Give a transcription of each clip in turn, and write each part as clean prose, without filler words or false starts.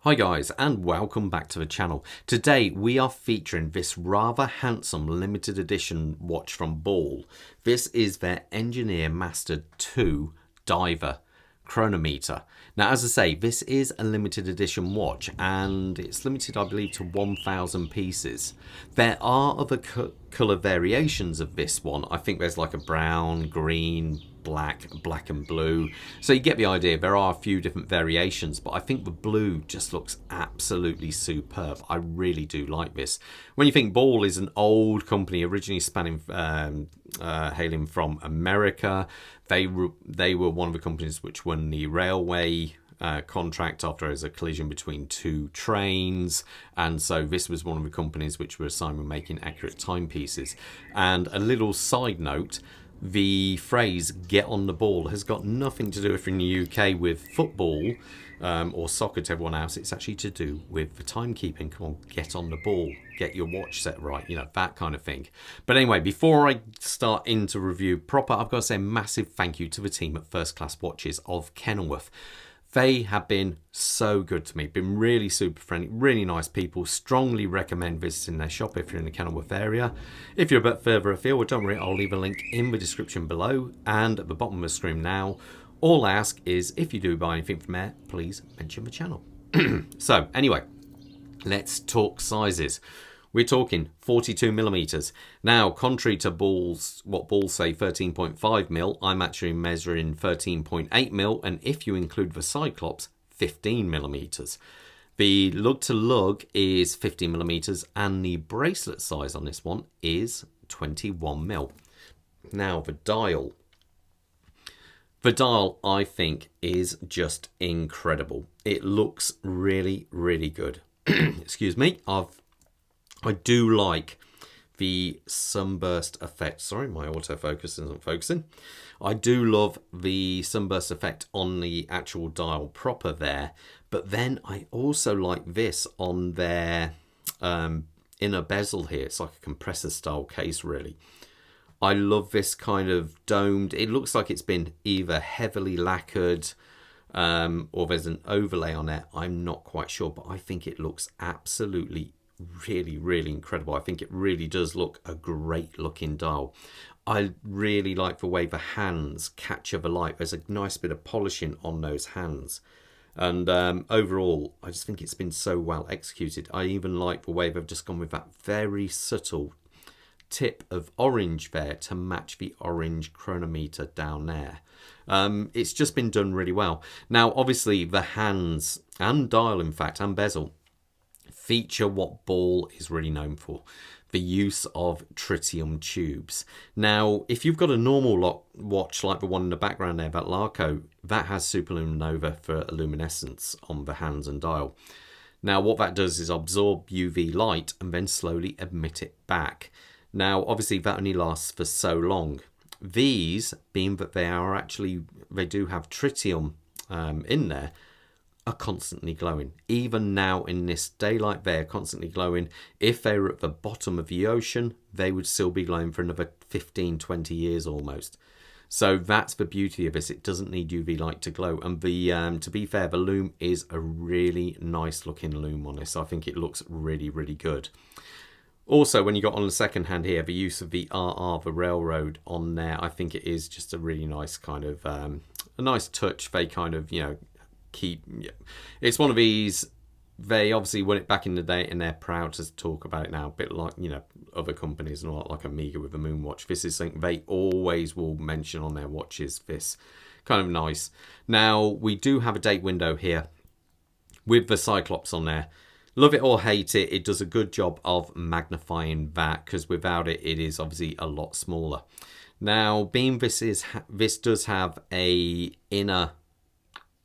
Hi guys, and welcome back to the channel. Today we are featuring this rather handsome limited edition watch from Ball. This is their Engineer Master 2 Diver Chronometer. Now, as I say, this is a limited edition watch and it's limited, I believe, to 1,000 pieces. There are other colour variations of this one. I think there's like a brown, green, black and blue. So you get the idea. There are a few different variations, but I think the blue just looks absolutely superb. I really do like this. When you think Ball is an old company, originally hailing from America, they were one of the companies which won the railway contract after there was a collision between two trains, and so this was one of the companies which were assigned with making accurate timepieces. And a little side note, the phrase "get on the ball" has got nothing to do, if in the UK, with football or soccer to everyone else. It's actually to do with the timekeeping. Come on, get on the ball, get your watch set right, you know, that kind of thing. But anyway, before I start into review proper, I've got to say a massive thank you to the team at First Class Watches of Kenilworth. They have been so good to me, been really super friendly, really nice people. Strongly recommend visiting their shop if you're in the Kenilworth area. If you're a bit further afield, well, don't worry, I'll leave a link in the description below and at the bottom of the screen now. All I ask is, if you do buy anything from there, please mention the channel. So anyway, let's talk sizes. We're talking 42mm. Now, contrary to what Balls say 13.5mm, I'm actually measuring 13.8mm, and if you include the Cyclops, 15mm. The lug to lug is 15mm, and the bracelet size on this one is 21mm. Now, the dial. The dial, I think, is just incredible. It looks really, really good. Excuse me, I do like the sunburst effect. Sorry, my autofocus isn't focusing. I do love the sunburst effect on the actual dial proper there. But then I also like this on their inner bezel here. It's like a compressor style case, really. I love this kind of domed. It looks like it's been either heavily lacquered or there's an overlay on it. I'm not quite sure, but I think it looks absolutely really incredible. I think it really does look a great looking dial. I really like the way the hands capture the light. There's a nice bit of polishing on those hands, and overall I just think it's been so well executed. I even like the way they've just gone with that very subtle tip of orange there to match the orange chronometer down there. It's just been done really well. Now obviously the hands and dial, in fact, and bezel feature what Ball is really known for, the use of tritium tubes. Now, if you've got a normal watch like the one in the background there, that Larco, that has supernova for luminescence on the hands and dial. Now, what that does is absorb UV light and then slowly emit it back. Now, obviously, that only lasts for so long. These, being that they do have tritium in there, are constantly glowing. Even now in this daylight, they're constantly glowing. If they were at the bottom of the ocean, they would still be glowing for another 15-20 years almost. So that's the beauty of this. It doesn't need UV light to glow. And to be fair, the loom is a really nice looking loom on this. I think it looks really good. Also, when you got on the second hand here, the use of the RR, the railroad, on there, I think it is just a really nice kind of a nice touch. They kind of, you know, it's one of these. They obviously won it back in the day and they're proud to talk about it now, a bit like, you know, other companies and all, like Omega with the moon watch. This is something they always will mention on their watches. This kind of nice. Now we do have a date window here with the Cyclops on there. Love it or hate it, it does a good job of magnifying that, because without it, it is obviously a lot smaller. Now, being this does have a inner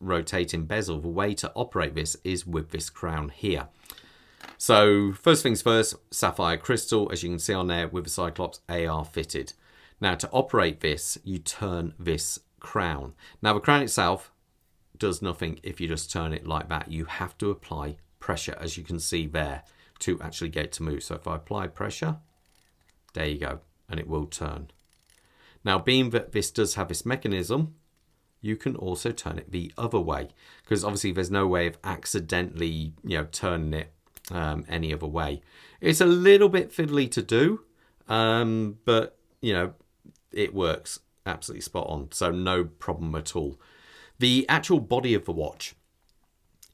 rotating bezel, the way to operate this is with this crown here. So first things first, sapphire crystal, as you can see on there with the Cyclops, AR fitted. Now to operate this, you turn this crown. Now the crown itself does nothing if you just turn it like that. You have to apply pressure, as you can see there, to actually get it to move. So if I apply pressure, there you go, and it will turn. Now being that this does have this mechanism, you can also turn it the other way, because obviously there's no way of accidentally, turning it any other way. It's a little bit fiddly to do, but it works absolutely spot on, so no problem at all. The actual body of the watch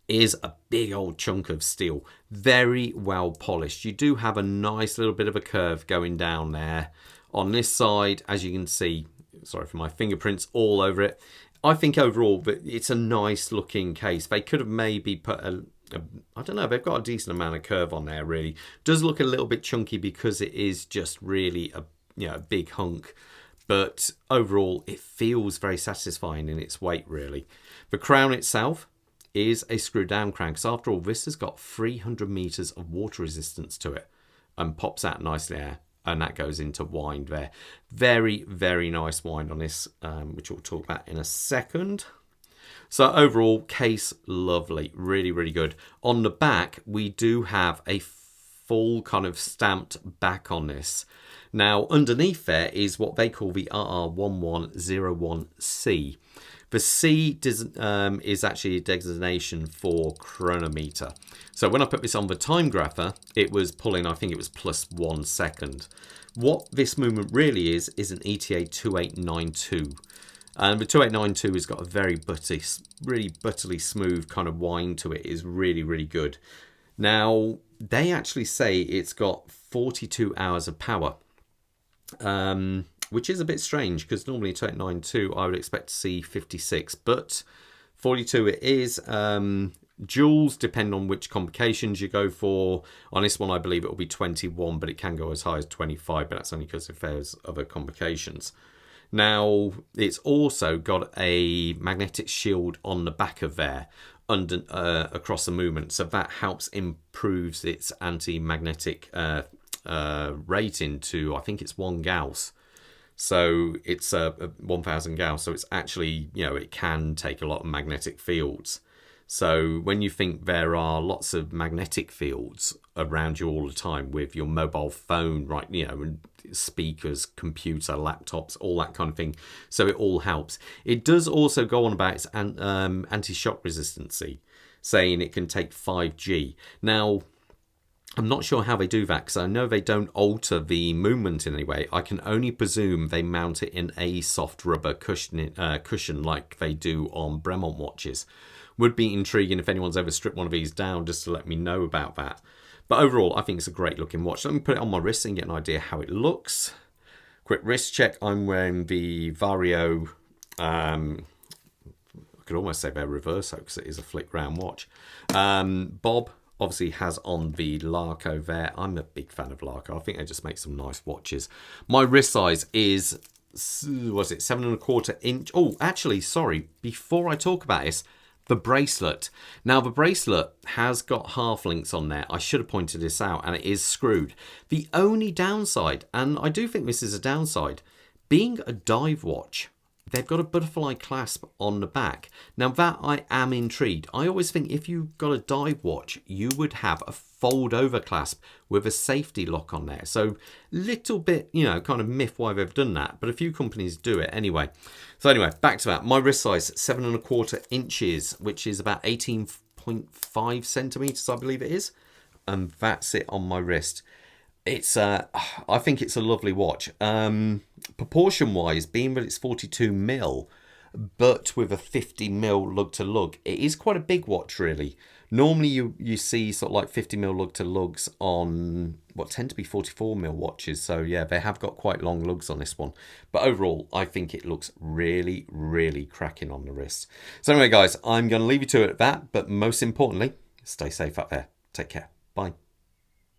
is a big old chunk of steel, very well polished. You do have a nice little bit of a curve going down there on this side, as you can see. Sorry for my fingerprints all over it. I think overall it's a nice looking case. They could have maybe put I don't know, they've got a decent amount of curve on there, really. Does look a little bit chunky because it is just really a big hunk. But overall, it feels very satisfying in its weight, really. The crown itself is a screw down crown, because after all, this has got 300 meters of water resistance to it and pops out nicely there, and that goes into wind there. Very, very nice wind on this, which we'll talk about in a second. So overall, case lovely, really, really good. On the back, we do have a full kind of stamped back on this. Now, underneath there is what they call the RR1101C. The C is actually a designation for chronometer. So when I put this on the time grapher, it was pulling, I think it was +1 second. What this movement really is an ETA 2892. And the 2892 has got a very really buttery smooth kind of wind to it. It is really, really good. Now, they actually say it's got 42 hours of power. Which is a bit strange, because normally 2892 I would expect to see 56, but 42 it is. Joules depend on which complications you go for. On this one I believe it will be 21, but it can go as high as 25, but that's only because if there's other complications. Now, it's also got a magnetic shield on the back of there across the movement, so that helps improves its anti-magnetic rating to, I think it's 1 Gauss. So it's 1000 Gauss, so it's actually, it can take a lot of magnetic fields. So when you think there are lots of magnetic fields around you all the time with your mobile phone, right, speakers, computer, laptops, all that kind of thing, so it all helps. It does also go on about its anti-shock resistancy, saying it can take 5G. Now, I'm not sure how they do that, because I know they don't alter the movement in any way. I can only presume they mount it in a soft rubber cushion like they do on Bremont watches. Would be intriguing if anyone's ever stripped one of these down, just to let me know about that. But overall, I think it's a great looking watch. Let me put it on my wrist and get an idea how it looks. Quick wrist check. I'm wearing the Vario, I could almost say they're reverso, because it is a flick round watch. Bob obviously has on the Larco there. I'm a big fan of Larco. I think they just make some nice watches. My wrist size is, was it 7¼ inch? Oh, actually, sorry. Before I talk about this, the bracelet. Now, the bracelet has got half links on there. I should have pointed this out, and it is screwed. The only downside, and I do think this is a downside, being a dive watch, they've got a butterfly clasp on the back. Now, that I am intrigued. I always think if you've got a dive watch, you would have a fold-over clasp with a safety lock on there. So, little bit, kind of myth why they've done that. But a few companies do it anyway. So anyway, back to that. My wrist size, 7¼ inches, which is about 18.5 centimeters, I believe it is. And that's it on my wrist. It's, I think it's a lovely watch. Proportion-wise, being that it's 42mm, but with a 50mm lug to lug, it is quite a big watch, really. Normally, you see sort of like 50mm lug to lugs on what tend to be 44mm watches. So yeah, they have got quite long lugs on this one. But overall, I think it looks really, really cracking on the wrist. So anyway, guys, I'm going to leave you to it at that. But most importantly, stay safe up there. Take care. Bye.